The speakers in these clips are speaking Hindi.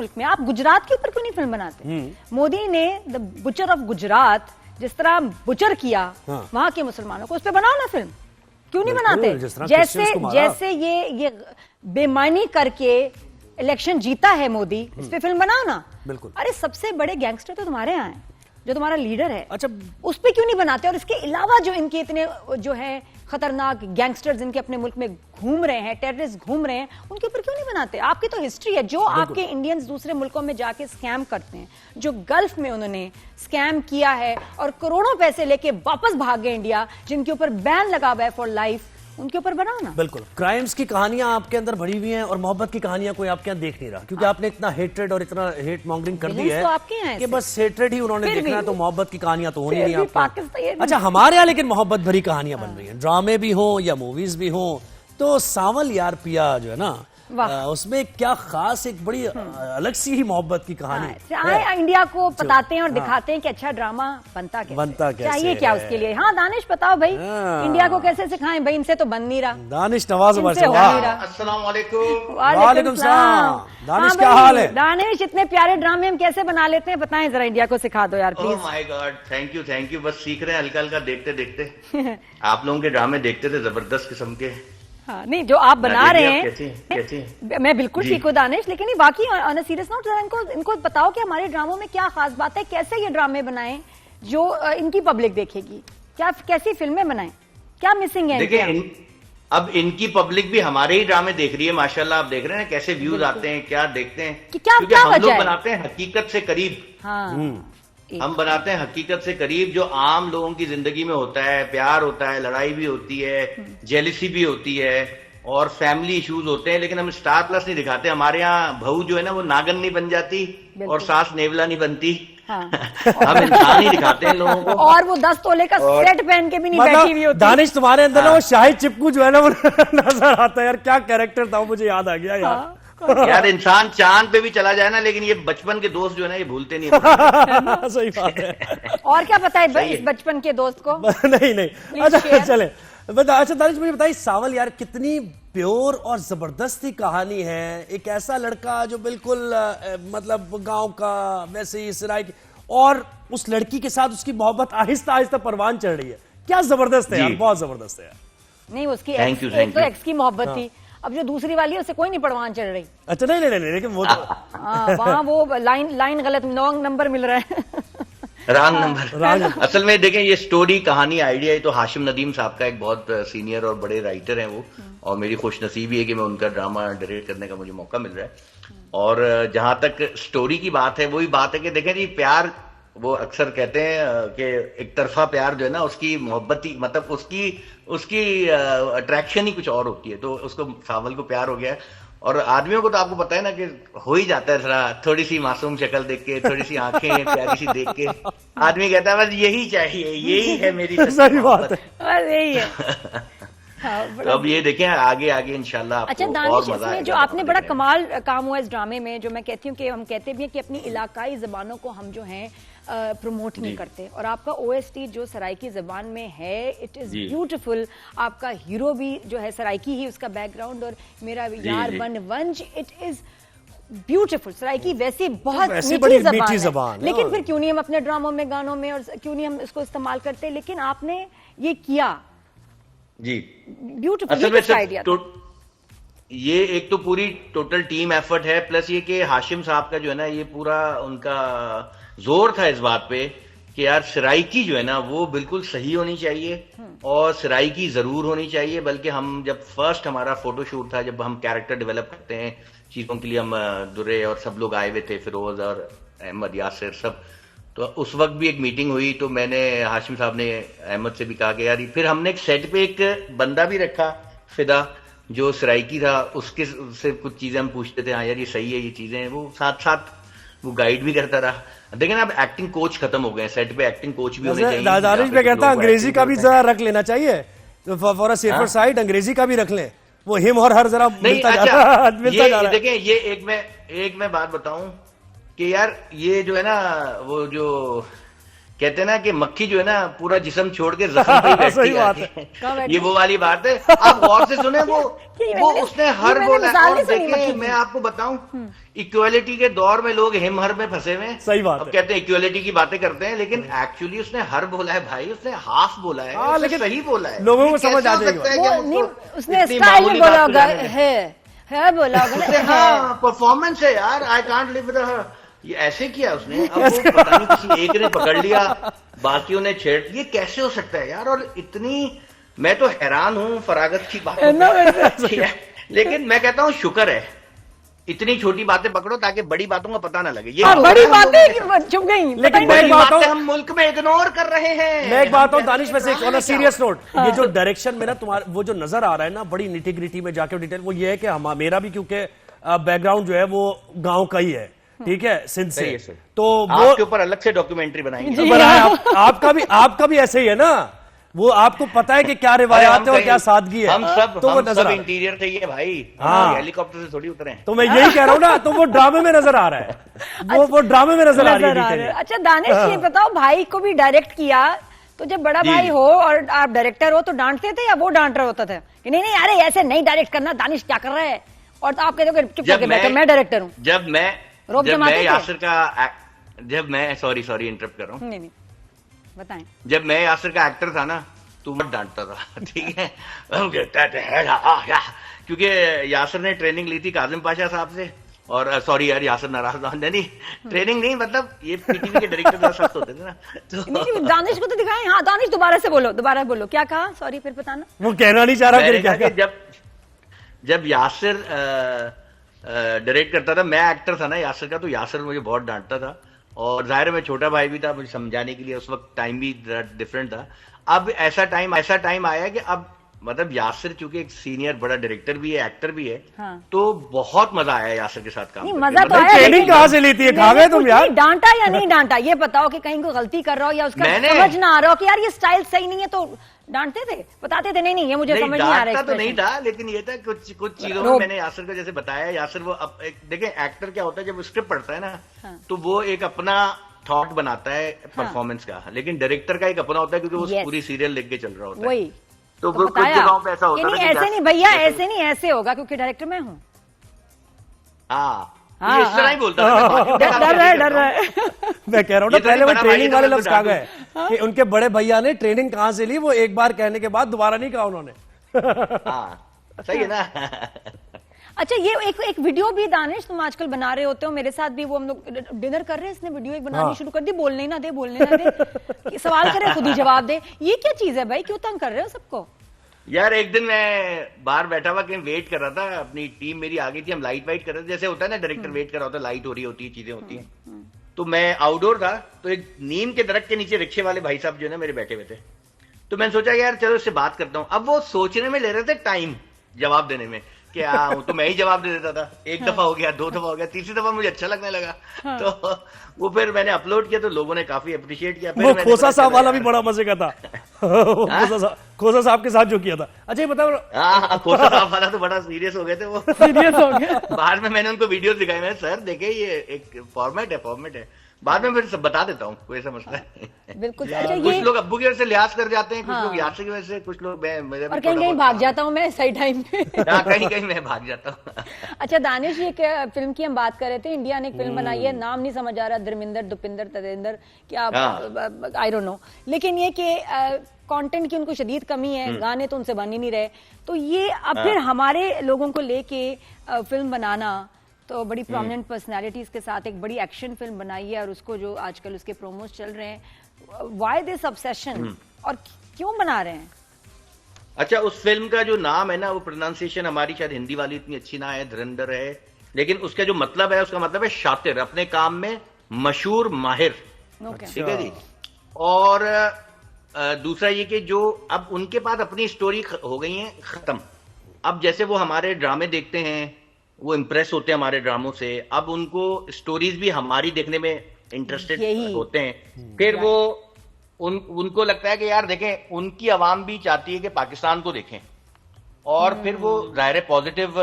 मुल्क में, आप गुजरात के ऊपर क्यों नहीं फिल्म बनाते? मोदी ने द बुचर ऑफ गुजरात जिस तरह बुचर किया वहां के मुसलमानों को, उस पर बनाओ ना फिल्म, क्यों नहीं बनाते? जैसे ये बेमानी करके इलेक्शन जीता है मोदी, इस पे फिल्म बनाओ ना। बिल्कुल। अरे सबसे बड़े गैंगस्टर तो तुम्हारे यहाँ हैं, जो तुम्हारा लीडर है। अच्छा, उस पे क्यों नहीं बनाते? और इसके अलावा जो इनके इतने जो है खतरनाक गैंगस्टर्स इनके अपने मुल्क में घूम रहे हैं, टेररिस्ट घूम रहे हैं, उनके ऊपर क्यों नहीं बनाते? आपकी तो हिस्ट्री है, जो आपके इंडियंस दूसरे मुल्कों में जाके स्कैम करते हैं, जो गल्फ में उन्होंने स्कैम किया है और करोड़ों पैसे लेके वापस भाग गए इंडिया, जिनके ऊपर बैन लगा हुआ है फॉर लाइफ, उनके ऊपर बनाओ ना। बिल्कुल। क्राइम्स की कहानियां आपके अंदर भरी हुई हैं और मोहब्बत की कहानियां कोई आपके यहाँ देख नहीं रहा, क्योंकि आपने इतना हेट्रेड और इतना हेट मॉन्गरिंग कर दी है तो आपके यहाँ कि बस हेट्रेड ही उन्होंने देखना है, तो मोहब्बत की कहानियां तो होनी नहीं आपकी। अच्छा, अच्छा, हमारे यहाँ लेकिन मोहब्बत भरी कहानियां बन रही हैं, ड्रामे भी हो या मूवीज भी हो। तो सांवल यार पिया जो है ना, उसमें क्या खास एक बड़ी अलग सी ही मोहब्बत की कहानी है। इंडिया को बताते हैं और दिखाते हैं कि अच्छा ड्रामा बनता कैसे चाहिए, क्या उसके लिए। हाँ दानिश बताओ भाई, इंडिया को कैसे सिखाएं भाई, इनसे तो बन नहीं रहा। दानिश नवाज अस्सलाम वालेकुम। वालेकुम सलाम। दानिश क्या हाल है? दानिश इतने प्यारे ड्रामे हम कैसे बना लेते हैं, बताएं जरा, इंडिया को सिखा दो यार please. Oh my God, thank you. बस सीख रहे हैं हल्का हल्का, देखते देखते। आप लोगों के ड्रामे देखते थे, जबरदस्त किस्म के। हाँ, नहीं जो आप बना रहे हैं कैसी? मैं बिल्कुल ठीक हूँ दानिश, लेकिन ये बाकी ऑन अ सीरियस नोट जरा इनको बताओ कि हमारे ड्रामों में क्या खास बात है, कैसे ये ड्रामे बनाएं जो इनकी पब्लिक देखेगी, क्या कैसी फिल्में बनाएं, क्या मिसिंग है? देखिए अब इनकी पब्लिक भी हमारे ही ड्रामे देख रही है माशाल्लाह। आप देख रहे हैं कैसे व्यूज आते हैं, क्या देखते हैं, क्योंकि हम लोग बनाते हैं हकीकत से करीब। हम बनाते हैं हकीकत से करीब, जो आम लोगों की जिंदगी में होता है। प्यार होता है, लड़ाई भी होती है, जेलिसी भी होती है और फैमिली इश्यूज होते हैं, लेकिन हम स्टार प्लस नहीं दिखाते। हमारे यहाँ बहू जो है ना वो नागन नहीं बन जाती और सास नेवला नहीं बनती। हाँ। हम इंसान ही दिखाते हैं लोगों को। और वो 10 तोले का सेट पहन के भी नहीं बैठी हुई होती। दानिश तुम्हारे अंदर ना वो शाहिद चिपकू जो है ना वो नजर आता है यार, क्या कैरेक्टर था वो, मुझे याद आ गया यार। यार इंसान चांद पे भी चला जाए ना, लेकिन ये बचपन के दोस्त जो है ना ये भूलते नहीं है। सही बात है। और क्या पता है इस बचपन के दोस्त को? नहीं। अच्छा चले, अच्छा दानिश मुझे बताइए, सांवल यार कितनी प्योर और जबरदस्ती कहानी है। एक ऐसा लड़का जो बिल्कुल मतलब गांव का, वैसे ही सराय की, और उस लड़की के साथ उसकी मोहब्बत आहिस्ता आहिस्ता परवान चढ़ रही है। क्या जबरदस्त है यार, बहुत जबरदस्त है यार। नहीं उसकी एक्स की मोहब्बत थी, अब जो दूसरी वाली है उससे कोई नहीं परवान चढ़ रही। अच्छा नहीं, लेकिन वो तो वहाँ वो लाइन गलत, रॉन्ग नंबर मिल रहा है। Wrong number. असल में देखें, ये स्टोरी कहानी आइडिया है तो हाशिम नदीम साहब का, एक बहुत सीनियर और बड़े राइटर हैं वो, और मेरी खुशनसीबी है कि मैं उनका ड्रामा डायरेक्ट करने का मुझे मौका मिल रहा है। और जहां तक स्टोरी की बात है, वही बात है कि देखें जी, प्यार वो अक्सर कहते हैं कि एक तरफा प्यार जो है ना, उसकी मोहब्बत ही मतलब उसकी अट्रैक्शन ही कुछ और होती है। तो उसको सांवल को प्यार हो गया, और आदमियों को तो आपको पता है ना कि हो ही जाता है जरा, थोड़ी सी मासूम शक्ल देख के, थोड़ी सी आंखें प्यारी सी देख के आदमी कहता है बस यही चाहिए, यही है मेरी। सही बात है, बस यही है। तो अब ये देखें आगे इंशाल्लाह आपको। अच्छा दानिश, इसमें जो आपने बड़ा कमाल काम हुआ इस ड्रामे में, जो मैं कहती हूँ कि हम कहते भी हैं कि अपनी इलाकाई जबानों को हम जो हैं प्रमोट नहीं करते, और आपका ओएसटी जो सराइकी जबान में है, इट इज ब्यूटीफुल। आपका हीरो भी जो है सराइकी ही उसका बैकग्राउंड, और मेरा यार बन वंज, इट इज ब्यूटीफुल। सराइकी वैसे बहुत मीठी जबान है, लेकिन फिर क्यों नहीं हम अपने ड्रामों में, गानों में, और क्यों नहीं हम इसको इस्तेमाल करते? लेकिन आपने ये किया जी, ब्यूटीफुल आइडिया। ये एक तो पूरी टोटल टीम एफर्ट है, प्लस ये कि हाशिम साहब का जो है ना, ये पूरा उनका जोर था इस बात पे कि यार सराइकी जो है ना वो बिल्कुल सही होनी चाहिए, और सराइकी जरूर होनी चाहिए। बल्कि हम जब फर्स्ट हमारा फोटोशूट था, जब हम कैरेक्टर डेवलप करते हैं चीजों के लिए, हम दुर्रे और सब लोग आए हुए थे, फिरोज और अहमद यासिर सब, तो उस वक्त भी एक मीटिंग हुई। तो मैंने, हाशिम साहब ने अहमद से भी कहा कि यार, फिर हमने एक सेट पे एक बंदा भी रखा, फिदा, जो सराइकी था, उसके से कुछ चीजें हम पूछते थे, हाँ यार ये सही है, ये चीजें, वो साथ साथ वो गाइड भी करता रहा। देखिए ना, अब एक्टिंग कोच खत्म हो गए, सेट पे एक्टिंग कोच भी होने चाहिए। दानिश पे कहता है अंग्रेजी का भी जरा रख लेना चाहिए, तो फॉर अ सेफर साइड अंग्रेजी का भी रख लें, वो हिम और हर जरा मिलता जा रहा है। देखिए ये एक मैं बात बताऊं कि यार ये जो है ना, वो जो कहते हैं ना कि मक्खी जो है ना पूरा जिस्म छोड़ के जख्म पे ही बैठती सही बात है। ये वो वाली बात है। आप गौर से सुने, वो उसने हर बोला। और देखिए मैं आपको बताऊं, इक्वालिटी के दौर में लोग हिम हर में फंसे हुए हैं। सही बात अब है। कहते हैं इक्वालिटी की बातें करते हैं, लेकिन एक्चुअली उसने हर बोला है भाई, उसने हाफ बोला है। हाँ, लेकिन सही बोला है, लोगों को समझ आ जाएगी। उसने स्टाइल में बोला होगा, है बोला होगा। परफॉर्मेंस है यार, I can't live with her. ये ऐसे किया उसने, अब वो पता नहीं किसी एक ने पकड़ लिया, बाकियों ने छेड़। ये कैसे हो सकता है यार? और इतनी, मैं तो हैरान हूं फरागत की बात। लेकिन मैं कहता हूं शुक्र है, इतनी छोटी बातें पकड़ो ताकि बड़ी बातों का पता ना लगे। ये बड़ी बातें चुप गई, लेकिन मैं एक बात हम मुल्क में इग्नोर कर रहे हैं। मैं एक बात हूं दानिश, वैसे ऑन अ सीरियस नोट, ये जो डायरेक्शन में ना तुम्हारा वो जो नजर आ रहा है ना, बड़ी निटी-ग्रिटी में जाके डिटेल, वो ये है कि मेरा भी क्योंकि बैकग्राउंड जो है वो गांव का ही है, ठीक है, सिंध से, तो वो आपके ऊपर अलग से डॉक्यूमेंट्री बनाएंगे। आपका भी ऐसे ही है ना, वो आपको पता है कि क्या रिवायात है और क्या सादगी है। हम सब तो वो नजर इंटीरियर से ही है भाई, हाँ, हेलीकॉप्टर से थोड़ी उतरे हैं। तो मैं यही कह रहा हूँ ना, तो वो ड्रामे में नजर आ रहा है, वो ड्रामे में नजर आ रही है। अच्छा दानिश, ये बताओ, भाई को भी डायरेक्ट किया, तो जब बड़ा भाई हो और आप डायरेक्टर हो तो डांटते थे या वो डांट रहा होता था कि नहीं नहीं अरे ऐसे नहीं डायरेक्ट करना, दानिश क्या कर रहा है? और तो आप कहते हो चुप करके बैठो, मैं डायरेक्टर हूँ। जब मैं यासिर का सॉरी इंटरप्ट कर रहा हूँ। नहीं बताएं। जब मैं यासिर का एक्टर था ना, तो मत डांटता था, ठीक है। क्योंकि यासिर ने ट्रेनिंग ली थी काजिम पाशा साहब से, और सॉरी यार यासिर नाराज नहीं, ट्रेनिंग नहीं, मतलब ये पीटीवी के डायरेक्टर सख्त होते थे ना। तो दानिश को तो दिखाएं। हाँ दानिश, दोबारा बोलो क्या कहा, सॉरी फिर बताना। वो कहना नहीं चाह रहा। जब यासिर डायरेक्ट करता था, मैं एक्टर था ना यासिर का, तो यासिर मुझे बहुत डांटता था, और जाहिर है मैं छोटा भाई भी था, मुझे समझाने के लिए उस वक्त टाइम भी डिफरेंट था। अब ऐसा टाइम आया कि अब मतलब यासिर चूंकि एक सीनियर बड़ा डायरेक्टर भी है, एक्टर भी है, हाँ। तो बहुत मजा आया यासिर के साथ काम करके। मजा तो आया, ट्रेनिंग कहाँ से ली थी, खा गए तुम यार? डांटा या नहीं डांटा ये बताओ, कि कहीं कोई गलती कर रहा हो या उसका समझ ना आ रहा हो कि यार ये स्टाइल सही नहीं है, तो डांटते थे, बताते थे नहीं ये मुझे समझ नहीं आ रहा है। तो नहीं था, लेकिन ये था कुछ चीजों में मैंने यासिर को जैसे बताया। यासिर वो देखें, एक्टर क्या होता है, जब स्क्रिप्ट पढ़ता है ना, तो वो एक अपना थॉट बनाता है परफॉर्मेंस का, लेकिन डायरेक्टर का एक अपना होता है, क्योंकि वो पूरी सीरियल लिख के चल रहा होता है। वही तो कुछ जगहों पे ऐसा होता है। ऐसे नहीं भैया, ऐसे नहीं, ऐसे होगा क्योंकि डायरेक्टर मैं हूँ। इस तरह ही बोलता है। डर रहा है। मैं कह रहा हूँ ना, पहले वो ट्रेनिंग वाले लफ्ज कहा गए कि उनके बड़े भैया ने ट्रेनिंग कहाँ से ली, वो एक बार कहने के बाद दोबारा नहीं कहा उन्होंने। सही है ना। अच्छा, ये एक वीडियो भी दानिश तुम आजकल बना रहे होते हो, मेरे साथ भी वो हम लोग डिनर कर रहे हैं, इसने वीडियो एक बनानी शुरू कर दी, बोलने ना दे सवाल करे खुद ही जवाब दे। ये क्या चीज है भाई, क्यों तंग कर रहे हो सबको? यार एक दिन मैं बाहर बैठा हुआ कहीं वेट कर रहा था, अपनी टीम मेरी आ गई थी, हम लाइट वाइट कर रहे थे, जैसे होता है ना डायरेक्टर वेट कर रहा होता है, लाइट हो रही होती है, चीजें होती हैं। तो मैं आउटडोर था, तो एक नीम के दरख्त के नीचे रिक्शे वाले भाई साहब जो है ना मेरे बैठे हुए थे, तो मैंने सोचा यार चलो इससे बात करता हूँ। अब वो सोचने में ले रहे थे टाइम जवाब देने में, क्या तो मैं ही जवाब दे देता था। एक दफा हो गया, दो दफा हो गया, तीसरी दफा मुझे अच्छा लगने लगा। तो वो फिर मैंने अपलोड किया, तो लोगों ने काफी अप्रिशिएट किया। वो खोसा साहब वाला भी बड़ा मजे का था। खोसा साहब के साथ जो किया था। अच्छा ये बताओ। हाँ, खोसा साहब वाला तो बड़ा सीरियस हो गए थे वो। सीरियस हो गए। बाद में मैंने उनको वीडियो दिखाई, मैं सर देखे ये एक फॉर्मेट है। बाद में फिर सब बता देता हूँ, कोई समझता है। बिल्कुल। अच्छा, कुछ लोग अब्बू की वजह से लिहाज कर जाते हैं, कुछ लोग यासिर की वजह से, कुछ लोग और कहीं भाग जाता हूँ मैं सही टाइम पे। कहीं मैं भाग जाता हूँ। अच्छा दानिश, ये फिल्म की हम बात कर रहे थे, इंडिया ने एक फिल्म बनाई है, नाम नहीं समझ आ रहा, धर्मिंदर दुपिंदर तदेंदर क्या, आई डोंट नो, लेकिन ये कि कंटेंट की उनको शदीद कमी है, गाने तो उनसे बन ही नहीं रहे, तो ये अब फिर हमारे लोगों को लेके फिल्म बनाना, तो बड़ी प्रोमिनेंट पर्सनालिटीज के साथ एक बड़ी एक्शन फिल्म बनाई है, और उसको जो आजकल उसके प्रोमोज चल रहे हैं, व्हाई दिस ऑब्सेशन, और क्यों बना रहे हैं? अच्छा, उस फिल्म का जो नाम है ना, वो प्रोनाउंसिएशन हमारी शायद हिंदी वाली इतनी अच्छी ना है, धुरंधर है, लेकिन उसका जो मतलब है, उसका मतलब है शातिर, अपने काम में मशहूर, माहिर। ठीक है जी। और दूसरा ये कि जो अब उनके पास अपनी स्टोरी हो गई है खत्म, अब जैसे वो हमारे ड्रामे देखते हैं, वो इम्प्रेस होते हैं हमारे ड्रामों से, अब उनको स्टोरीज भी हमारी देखने में इंटरेस्टेड होते हैं। फिर वो उनको लगता है कि यार देखें, उनकी आवाम भी चाहती है कि पाकिस्तान को देखें, और फिर वो जाहिर है पॉजिटिव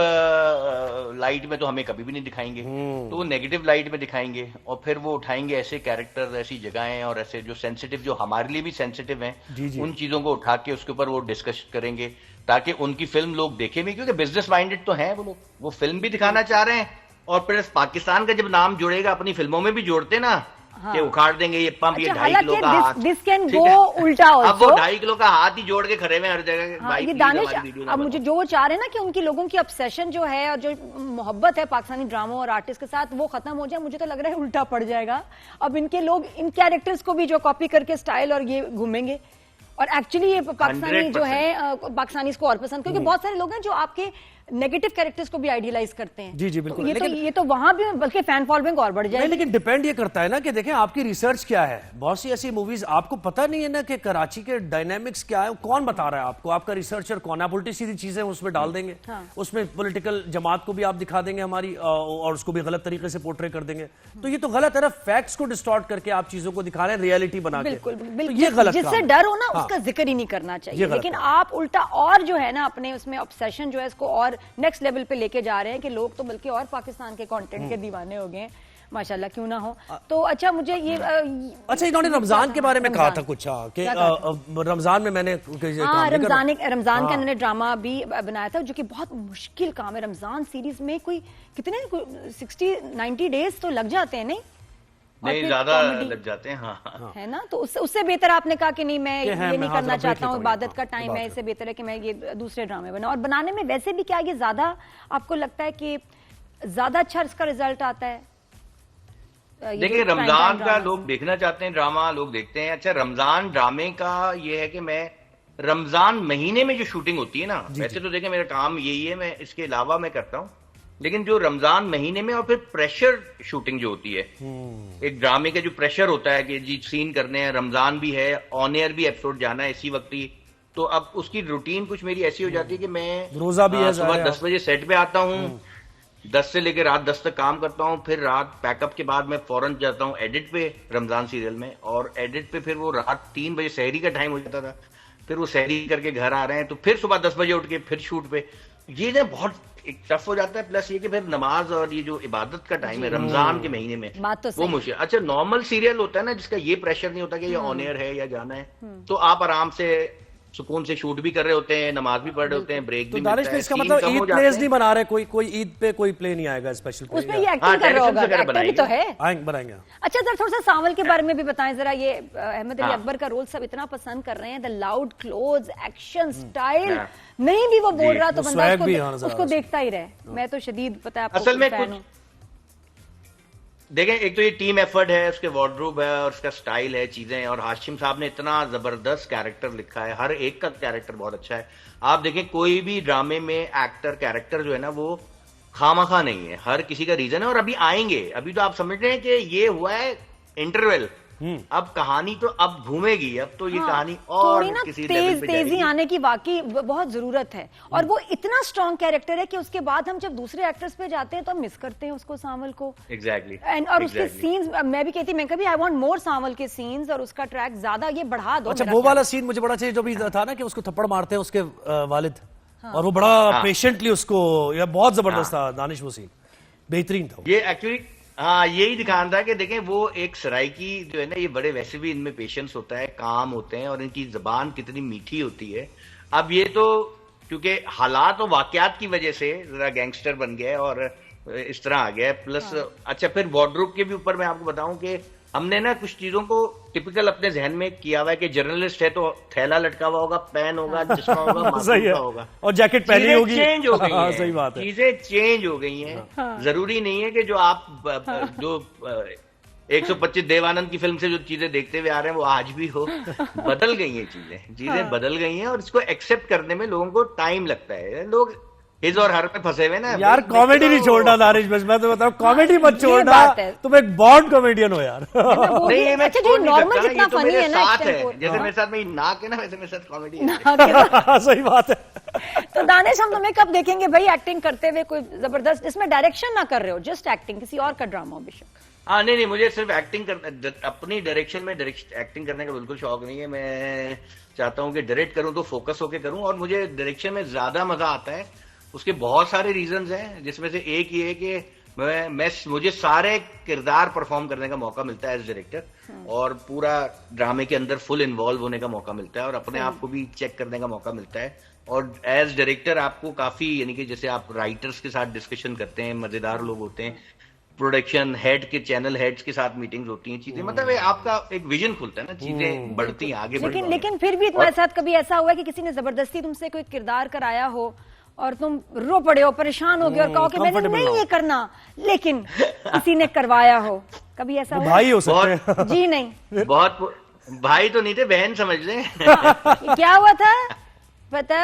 लाइट में तो हमें कभी भी नहीं दिखाएंगे, तो वो नेगेटिव लाइट में दिखाएंगे और फिर वो उठाएंगे ऐसे कैरेक्टर, ऐसी जगहें और ऐसे जो सेंसिटिव, जो हमारे लिए भी सेंसिटिव हैं, उन चीजों को उठा के उसके ऊपर वो डिस्कस करेंगे ताकि उनकी फिल्म लोग देखें भी, क्योंकि बिजनेस माइंडेड तो हैं वो लोग, वो फिल्म भी दिखाना चाह रहे हैं और प्लस पाकिस्तान का जब नाम जुड़ेगा अपनी फिल्मों में भी जोड़ते ना, हाँ। कि उखाड़ देंगे ये पंप, ये अच्छा, 2.5 किलो का हाथ, दिस कैन ठीक गो है? उल्टा अब वो ऑल्सो। 2.5 किलो का हाथ ही जोड़ के खड़े हुए हर जगह। हाँ, भाई ये प्लीज दानिश, हमारी वीडियो ना अब मुझे जो वो चाह रहे हैं ना कि उनकी लोगों की ऑब्सेशन जो है और जो मोहब्बत है पाकिस्तानी ड्रामों और आर्टिस्ट के साथ वो खत्म हो जाए, मुझे तो लग रहा है उल्टा पड़ जाएगा। अब इनके लोग इन कैरेक्टर्स को भी जो कॉपी करके स्टाइल और ये घूमेंगे और एक्चुअली ये पाकिस्तानी जो है पाकिस्तानी को और पसंद, क्योंकि बहुत सारे लोग हैं जो आपके नेगेटिव कैरेक्टर्स को भी आइडियलाइज करते हैं। जी जी बिल्कुल। तो ये तो वहां भी बल्कि फैन फॉलोइंग और बढ़ जाएगी। लेकिन डिपेंड ये करता है ना कि देखें आपकी रिसर्च क्या है। बहुत सी ऐसी मूवीज आपको पता नहीं है ना कि कराची के डायनेमिक्स क्या है, कौन बता रहा है आपको, आपका रिसर्चर कौन है। आप उल्टी सीधी चीजें उसमें डाल देंगे, उसमें पॉलिटिकल जमात को भी आप दिखा देंगे हमारी, और उसको भी गलत तरीके से पोर्ट्रे कर देंगे, तो ये तो गलत है ना। फैक्ट्स को डिस्टॉर्ट करके आप चीजों को दिखा रहे हैं रियलिटी बना के, बिल्कुल तो ये गलत काम जिससे है। डर हो ना हाँ। उसका जिक्र ही नहीं करना चाहिए, ये लेकिन गलत आप उल्टा और जो है ना अपने उसमें ऑब्सेशन जो है इसको और नेक्स्ट लेवल पे लेके जा रहे हैं कि लोग तो बल्कि और पाकिस्तान के कंटेंट के दीवाने हो गए हैं, माशाल्लाह, क्यों ना हो। तो अच्छा मुझे ये अच्छा, इन्होंने रमजान के बारे में कहा था कुछ, कि रमजान में मैंने रमजान का इन्होंने ड्रामा भी बनाया था जो कि बहुत मुश्किल काम है। रमजान सीरीज में कोई कितने 60-90 डेज तो लग जाते हैं, नहीं ज्यादा लग जाते हैं, हाँ है ना। तो उससे बेहतर आपने कहा कि नहीं मैं ये नहीं करना चाहता हूँ, इबादत का टाइम है, इससे बेहतर है कि मैं ये दूसरे ड्रामे बनाऊं। और बनाने में वैसे भी क्या ये ज्यादा आपको लगता है कि ज्यादा अच्छा इसका रिजल्ट आता है? देखिए रमजान का लोग देखना चाहते हैं, ड्रामा लोग देखते हैं। अच्छा, रमजान ड्रामे का ये है कि मैं रमजान महीने में जो शूटिंग होती है ना, वैसे तो देखें मेरा काम यही है, मैं इसके अलावा मैं करता हूँ, लेकिन जो रमजान महीने में और फिर प्रेशर शूटिंग जो होती है, एक ड्रामे का जो प्रेशर होता है कि जी सीन करने हैं, रमजान भी है, ऑन एयर भी एपिसोड जाना है इसी वक्त ही, तो अब उसकी रूटीन कुछ मेरी ऐसी हो जाती है कि मैं रोजा भी है, सुबह 10 बजे सेट पे आता हूँ, 10 से लेकर रात 10 तक काम करता हूँ, फिर रात पैकअप के बाद मैं फौरन जाता हूँ एडिट पे रमजान सीरियल में, और एडिट पे फिर वो रात 3 बजे सहरी का टाइम हो जाता था, फिर वो सहरी करके घर आ रहे हैं तो फिर सुबह 10 बजे उठ के फिर शूट पे, ये ना बहुत एक टफ हो जाता है। प्लस ये कि फिर नमाज और ये जो इबादत का टाइम है रमजान के महीने में, बात तो वो मुश्किल। अच्छा, नॉर्मल सीरियल होता है ना जिसका ये प्रेशर नहीं होता कि ये ऑन एयर है या जाना है, तो आप आराम से सुकून से शूट भी कर रहे होते हैं, नमाज भी पढ़ रहे होते हैं, ब्रेक तो भी दानिश मिलता में है, इसका सीन मतलब कम हो ईद जाते प्लेस हैं। नहीं बना रहे, कोई ईद पे कोई प्ले नहीं आएगा स्पेशल प्ले? उसमें ये एक्टिंग कर रहा होगा, एक्टर भी तो है। बनाएंगे। अच्छा जरा थोड़ा सा सावल के बारे में भी बताएं जरा, ये अहमद अली अकबर का रोल सब इतना पसंद कर रहे हैं, the loud close action style, नहीं भी वो बोल रहा तो बंदा उसको देखता ही रहे। मैं तो शदीद पता है आपको असल में फैन हूं। देखें, एक तो ये टीम एफर्ट है, उसके वार्डरोब है और उसका स्टाइल है, चीजें, और हाशिम साहब ने इतना जबरदस्त कैरेक्टर लिखा है, हर एक का कैरेक्टर बहुत अच्छा है। आप देखें कोई भी ड्रामे में एक्टर कैरेक्टर जो है ना वो खामखा नहीं है, हर किसी का रीजन है, और अभी आएंगे। अभी तो आप समझ रहे हैं कि ये हुआ है इंटरवल, अब कहानी तो अब घूमेगी, अब तो ये कहानी और थोड़ी ना किसी लेवल पे तेजी जाएगी। आने की वाकई बहुत जरूरत है, और वो इतना स्ट्रॉन्ग कैरेक्टर है कि उसके बाद हम जब दूसरे एक्टर्स पे जाते हैं तो हम मिस करते हैं उसको, सावल को। एग्जैक्टली और उसके सीन्स मैं भी कहती, मैं कभी आई वांट मोर सावल के सीन्स, और उसका ट्रैक ज्यादा ये बढ़ा दो। अच्छा, वो वाला सीन मुझे बड़ा चाहिए जो भी था ना कि उसको थप्पड़ मारते हैं उसके वालिद, और वो बड़ा पेशेंटली उसको, यह बहुत जबरदस्त था दानिश, वो सीन बेहतरीन था। ये एक्चुअली हाँ यही दिखाना था कि देखें वो एक सराइकी जो है ना, ये बड़े वैसे भी इनमें पेशेंस होता है, काम होते हैं, और इनकी जबान कितनी मीठी होती है। अब ये तो क्योंकि हालात और वाकयात की वजह से जरा गैंगस्टर बन गया और इस तरह आ गया, प्लस अच्छा फिर वार्डरोब के भी ऊपर मैं आपको बताऊं कि हमने ना कुछ चीजों को टिपिकल अपने जहन में किया हुआ है कि जर्नलिस्ट है तो थैला लटका हुआ होगा, पेन होगा, चश्मा होगा, मासूम का होगा, और जैकेट पहनी होगी। चेंज हो गई हैं, सही बात है, चीजें चेंज हो गई हैं। जरूरी नहीं है कि जो आप जो 125 देवानंद की फिल्म से जो चीजें देखते हुए आ रहे हैं वो आज भी हो, बदल गई हैं चीजें बदल गई हैं, और इसको एक्सेप्ट करने में लोगों को टाइम लगता है। लोग हिज और हर में फंसे हुए ना यार, कॉमेडी नहीं छोड़ना दानिश, बस मैं तो बताऊं कॉमेडी मत छोड़ना, तुम एक बॉन्ड कॉमेडियन हो यार। नहीं, मैं अच्छा, जो नॉर्मल कितना तो फनी है ना, जैसे मेरे साथ में नाक है ना, वैसे मेरे साथ कॉमेडी है। सही बात है। तो दानिश, हम तुम्हें कब देखेंगे भाई एक्टिंग करते हुए, कोई जबरदस्त जिसमें डायरेक्शन ना कर रहे हो, जस्ट एक्टिंग, किसी और का ड्रामा हो बेशक। हाँ नहीं, मुझे सिर्फ एक्टिंग अपनी डायरेक्शन में एक्टिंग करने का बिल्कुल शौक नहीं है। मैं चाहता हूँ कि डायरेक्ट करूँ तो फोकस होके करूँ, और मुझे डायरेक्शन में ज्यादा मजा आता है। उसके बहुत सारे रीजंस हैं, जिसमें से एक ये है कि मुझे सारे किरदार परफॉर्म करने का मौका मिलता है एज डायरेक्टर, और पूरा ड्रामे के अंदर फुल इन्वॉल्व होने का मौका मिलता है, और अपने आप को भी चेक करने का मौका मिलता है। और एज डायरेक्टर आपको काफी, यानी कि जैसे आप राइटर्स के साथ डिस्कशन करते हैं, मजेदार लोग होते हैं, प्रोडक्शन हेड के, चैनल हेड्स के साथ मीटिंग्स होती हैं, चीजें मतलब आपका एक विजन खुलता है ना, चीजें बढ़ती हैं आगे। लेकिन फिर भी तुम्हारे साथ कभी ऐसा हुआ कि किसी ने जबरदस्ती तुमसे कोई किरदार कराया हो और तुम रो पड़े हो, परेशान हो गए और कहो कि मैंने नहीं ये करना, लेकिन किसी ने करवाया हो, कभी ऐसा हुआ? भाई हो सकते हैं। जी नहीं, बहुत भाई तो नहीं थे, बहन समझ लें। क्या हुआ था पता?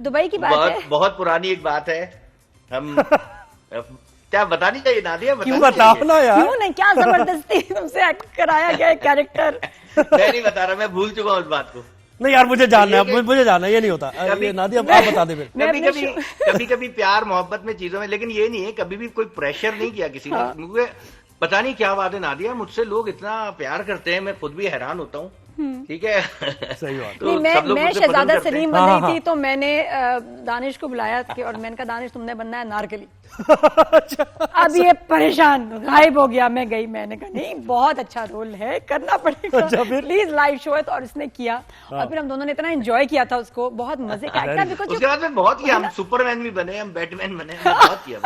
दुबई की बात है, बहुत पुरानी एक बात है। हम क्या बतानी चाहिए नादिया? क्यों बताओ ना यार, क्यों नहीं, क्या जबरदस्ती तुमसे एक्ट कराया गया कैरेक्टर? मैं नहीं बता रहा, मैं भूल चुका हूँ उस बात को। नहीं यार, मुझे जानना है, मुझे जानना है, ये नहीं होता। नादिया आप बता दे। कभी कभी प्यार मोहब्बत में चीजों में, लेकिन ये नहीं है कभी भी कोई प्रेशर नहीं किया किसी ने। मुझे पता नहीं क्या बात है नादिया, मुझसे लोग इतना प्यार करते हैं, मैं खुद भी हैरान होता हूँ। ठीक है, सही बात। तो मैं शहजादा सलीम बन रही थी, तो मैंने दानिश को बुलाया और मैंने कहा दानिश तुमने बनना है नारकली। अब ये परेशान गायब हो गया। मैं गई, मैंने कहा नहीं बहुत अच्छा रोल है, करना पड़ेगा, प्लीज लाइव शो है। तो और इसने किया, और फिर हम दोनों ने इतना एंजॉय किया था उसको, बहुत मजे का एक्टर। उसके बाद में बहुत किया, हम सुपरमैन भी बने, हम बैटमैन बने, बहुत किया,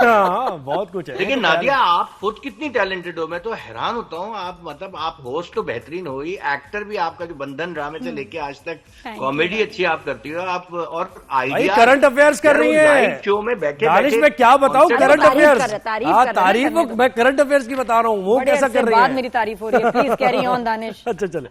बहुत कुछ है। लेकिन नादिया आप खुद कितनी टैलेंटेड हो, मैं तो हैरान होता हूँ। आप मतलब आप होस्ट तो बेहतरीन हो ही, एक्टर भी आपका जो बंधन ड्रामे से लेके आज तक कॉमेडी अच्छी आप करती हो आप, और आइडिया करंट अफेयर्स कर रही है शो में बैठे दानिश, में क्या बताऊं करंट अफेयर्स, तारीफ मैं करंट अफेयर्स की बता रहा हूँ, वो कैसा कर रही है, मेरी तारीफ हो रही है, प्लीज कैरी ऑन दानिश। अच्छा चले,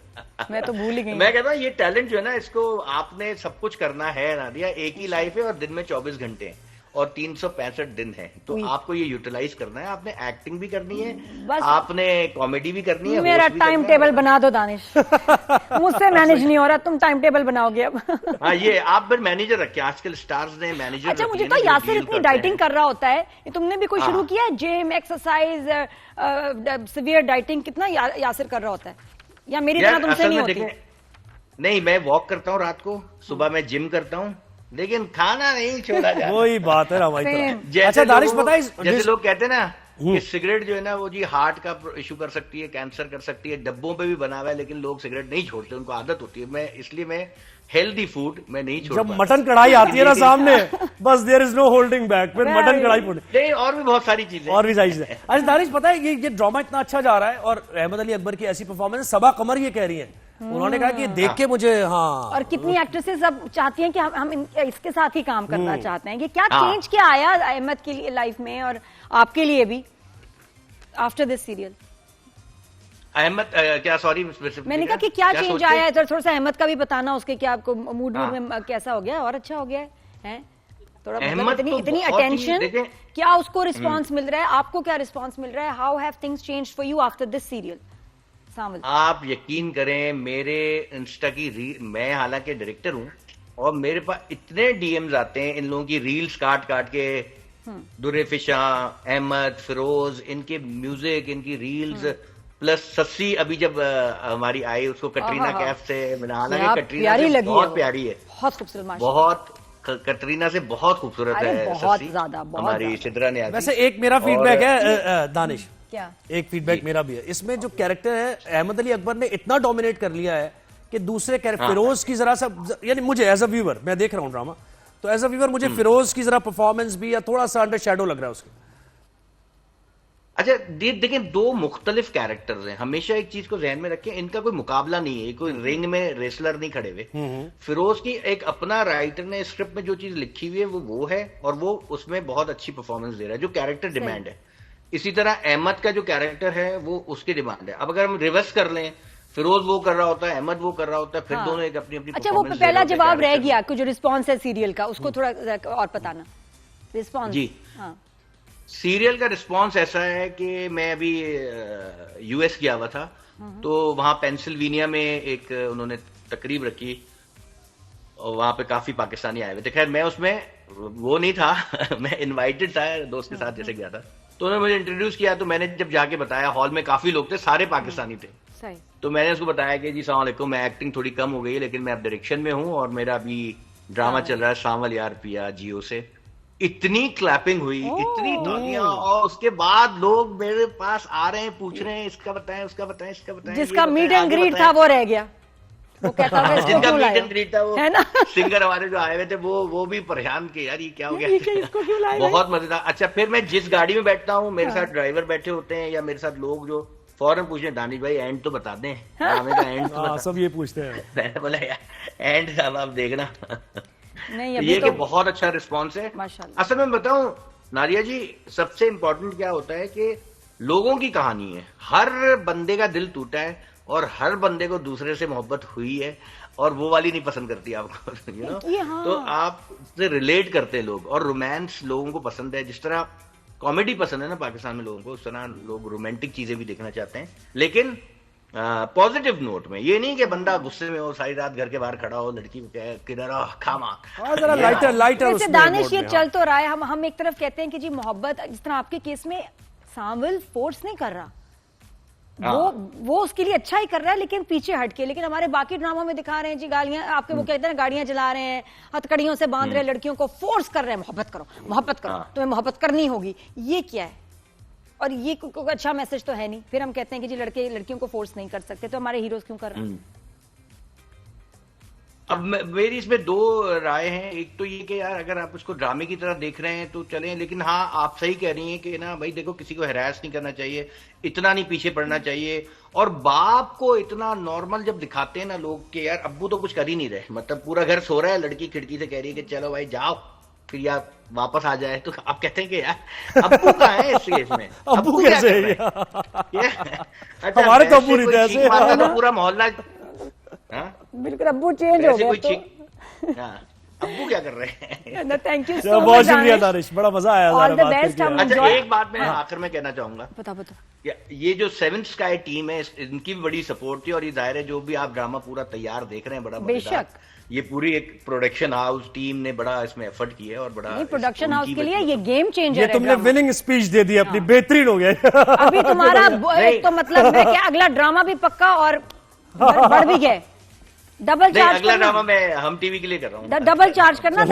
मैं तो भूल ही गई। मैं कहता हूँ ये टैलेंट जो है ना, इसको आपने सब कुछ करना है नादिया। एक ही लाइफ है और दिन में 24 घंटे हैं और 365 दिन है, तो आपको ये यूटिलाइज करना है। आपने एक्टिंग भी करनी है, आपने कॉमेडी भी करनी है। मेरा टाइम टेबल बना दो दानिश, मुझसे मैनेज नहीं हो रहा, तुम टाइम टेबल बनाओगे अब। हाँ, ये आप फिर मैनेजर रखे, आजकल स्टार्स ने मैनेजर। अच्छा, मुझे तो यासिर इतनी डाइटिंग कर रहा होता है, तुमने भी कोई शुरू किया है? जिम, एक्सरसाइज, सीवियर डाइटिंग, कितना यासिर कर रहा होता है, या मेरी तरह तुमसे नहीं होती? नहीं, मैं वॉक करता हूँ रात को, सुबह मैं जिम करता हूँ, लेकिन खाना नहीं छोड़ा जाता। वही बात है ना भाई। अच्छा दानिश, पता है जैसे लोग कहते हैं ना कि सिगरेट जो है ना वो जी हार्ट का इशू कर सकती है, कैंसर कर सकती है, डब्बों पे भी बना हुआ है, लेकिन लोग सिगरेट नहीं छोड़ते, उनको आदत होती है। इसलिए मैं हेल्दी फूड मैं नहीं छोड़ता। जब मटन कढ़ाई आती है ना सामने, बस there is no holding back, फिर मटन कढ़ाई फोड़। नहीं, और भी बहुत सारी चीजें, और भी सारी चीजें। अच्छा दानिश, पता है ये ड्रामा इतना अच्छा जा रहा है, और रहमत अली अकबर की ऐसी परफॉर्मेंस, सबा कमर ये कह रही है, उन्होंने कहा कि देख के मुझे, हाँ, और कितनी एक्ट्रेसेस अब चाहती हैं कि हम इसके साथ ही काम करना चाहते हैं। ये क्या चेंज क्या आया अहमद के लिए लाइफ में, और आपके लिए भी आफ्टर दिस सीरियल? अहमद क्या, सॉरी मैंने कहा कि क्या चेंज आया है, थोड़ा सा अहमद का भी बताना, उसके क्या आपको मूड में कैसा हो गया, और अच्छा हो गया है थोड़ा, मतलब इतनी अटेंशन, क्या उसको रिस्पॉन्स मिल रहा है, आपको क्या रिस्पॉन्स मिल रहा है? How have things changed for you after this serial? आप यकीन करें, मेरे इंस्टा की मैं हालांकि डायरेक्टर हूं, और मेरे पास इतने डीएम्स आते हैं इन लोगों की रील्स काट काट के, दुर्रे फिशा, अहमद, फिरोज, इनके म्यूजिक, इनकी रील्स, प्लस सस्सी अभी जब हमारी आई, उसको कटरीना कैफ से मिला, हालांकि कटरीना से बहुत प्यारी है, बहुत खूबसूरत, बहुत कटरीना से बहुत खूबसूरत है, बहुत ज्यादा, हमारी सिद्रा ने। वैसे एक मेरा फीडबैक है दानिश, क्या एक फीडबैक मेरा भी है, इसमें जो कैरेक्टर है अहमद अली अकबर ने इतना डोमिनेट कर लिया है कि दूसरे कैरेक्टर फिरोज की जरा सा, यानी मुझे एज अ व्यूअर, मैं देख रहा हूँ ड्रामा, तो एज अ व्यूअर मुझे फिरोज की जरा परफॉर्मेंस भी या थोड़ा सा अंडर शैडो लग रहा है उसके। अच्छा देखिए, दो मुख्तलिफ कैरेक्टर्स हैं, हमेशा एक चीज को जहन में रखें, इनका कोई मुकाबला नहीं है, कोई रिंग में रेसलर नहीं खड़े हुए। फिरोज की एक अपना राइटर ने स्क्रिप्ट में जो चीज लिखी हुई है वो है, और वो उसमें बहुत अच्छी परफॉर्मेंस दे रहा है, जो कैरेक्टर डिमांड है। इसी तरह अहमद का जो कैरेक्टर है वो उसकी डिमांड है। अब अगर हम रिवर्स कर लें, फिरोज वो कर रहा होता है, अहमद वो कर रहा होता है, फिर दोनों एक अपनी अपनी। अच्छा, वो पहला जवाब रह गया, जो रिस्पॉन्स है सीरियल का, उसको थोड़ा और बताना। रिस्पॉन्स जी, सीरियल का रिस्पॉन्स ऐसा है कि मैं अभी यूएस गया हुआ था, तो वहां पेंसिल्वेनिया में एक उन्होंने तकरीब रखी, और वहां पे काफी पाकिस्तानी आए हुए थे। खैर मैं उसमें वो नहीं था मैं इनवाइटेड था, दोस्त के साथ जैसे गया था। तो उन्होंने मुझे इंट्रोड्यूस किया, तो मैंने जब जाके बताया, हॉल में काफी लोग थे, सारे पाकिस्तानी थे। सही। तो मैंने उसको बताया कि जी सलाम अलैकुम, मैं एक्टिंग थोड़ी कम हो गई है लेकिन मैं अब डायरेक्शन में हूँ और मेरा अभी ड्रामा चल रहा है सांवल यार पिया जियो से। इतनी क्लैपिंग हुई, इतनी तालियां, और उसके बाद लोग मेरे पास आ रहे हैं, पूछ रहे हैं इसका बताएं, उसका बताएं, इसका बताएं। जिसका मीट एंड ग्रीट था वो रह गया, वो कहता था इसको जिनका क्यों मीट लाए, एंड ग्रीट था वो है ना? सिंगर हमारे जो आए हुए थे वो भी परेशान के यार ये क्या हो ये क्या, गया। इसको क्यों लाए बहुत मजेदार। अच्छा फिर मैं जिस गाड़ी में बैठता हूँ, मेरे साथ ड्राइवर बैठे होते हैं या मेरे साथ लोग जो फौरन पूछते हैं, दानिश भाई एंड तो बता दें, ड्रामे का एंड तो बता। सब ये पूछते हैं। मैंने बोला यार एंड साहब आप देखना। नहीं तो अभी ये कि तो बहुत अच्छा रिस्पॉन्स है। माशाल्लाह। असल में बताऊं नारिया जी, सबसे इंपॉर्टेंट क्या होता है कि लोगों की कहानी है। हर बंदे का दिल टूटा है और हर बंदे को दूसरे से मोहब्बत हुई है, और वो वाली नहीं पसंद करती आपको यू नो। हाँ। तो आप से रिलेट करते हैं लोग, और रोमांस लोगों को पसंद है। जिस तरह कॉमेडी पसंद है ना पाकिस्तान में लोगों को, उस तरह लोग रोमांटिक चीजें भी देखना चाहते हैं, लेकिन पॉजिटिव नोट में। ये नहीं कि बंदा गुस्से में हो, सारी रात घर के बाहर खड़ा हो, लड़की किधर खामा। जरा लाइटर लाइटर वैसे दानिश ये चल तो रहा है, हम एक तरफ कहते हैं कि जी मोहब्बत, जिस तरह आपके केस में सांवल फोर्स नहीं कर रहा, वो उसके लिए अच्छा ही कर रहा है लेकिन पीछे हट के। लेकिन हमारे बाकी ड्रामों में दिखा रहे हैं जी गालियां, आपके वो कहते हैं गाड़ियां जला रहे हैं, हथकड़ियों से बांध रहे हैं, लड़कियों को फोर्स कर रहे हैं मोहब्बत करो, मोहब्बत करो, तुम्हें मोहब्बत करनी होगी। ये क्या है? और ये कोई अच्छा मैसेज तो है नहीं। फिर हम कहते हैं कि जी लड़के लड़कियों को फोर्स नहीं कर सकते, तो हमारे हीरोज क्यों कर रहे हैं? अब मेरी इसमें दो राय हैं। एक तो ये कि यार अगर आप उसको ड्रामे की तरह देख रहे हैं तो चलें, लेकिन हाँ आप सही कह रही हैं कि ना भाई देखो, किसी को हैरास नहीं करना चाहिए, इतना नहीं पीछे पड़ना चाहिए। और बाप को इतना नॉर्मल जब दिखाते हैं ना लोग कि यार अब्बू तो कुछ कर ही नहीं रहे, मतलब पूरा घर सो रहा है, लड़की खिड़की से कह रही है कि चलो भाई जाओ, फिर यार वापस आ जाए, तो आप कहते हैं कि यार अब्बू कहाँ है इस केस में? अब्बू कैसे है? अच्छा, हमारे तो अब्बू नहीं थे ऐसे। तो पूरा मोहल्ला बिल्कुल अब्बू चेंज हो गया तो। अब्बू क्या कर रहे हैं? थैंक यू सो मच, बहुत शुक्रिया दानिश, बड़ा मजा आया। All the best. हम अच्छा एक बात मैं आखिर में कहना चाहूंगा, बता ये जो सेवन स्काई टीम है इनकी भी बड़ी सपोर्ट थी, और ये दायरे जो भी आप ड्रामा पूरा तैयार देख रहे हैं बड़ा बेशक, ये पूरी एक प्रोडक्शन हाउस टीम ने बड़ा इसमें एफर्ट किया है, और बड़ा प्रोडक्शन हाउस के लिए ये गेम चेंजर है। तुमने विनिंग स्पीच दे दी अपनी, बेहतरीन हो गया अभी तुम्हारा। एक तो मतलब मैं क्या, अगला ड्रामा भी पक्का और बढ़ भी गए। डबल चार्ज अगला ड्रामा मैं हम टीवी के लिए कर रहा हूँ, डबल चार्ज करना।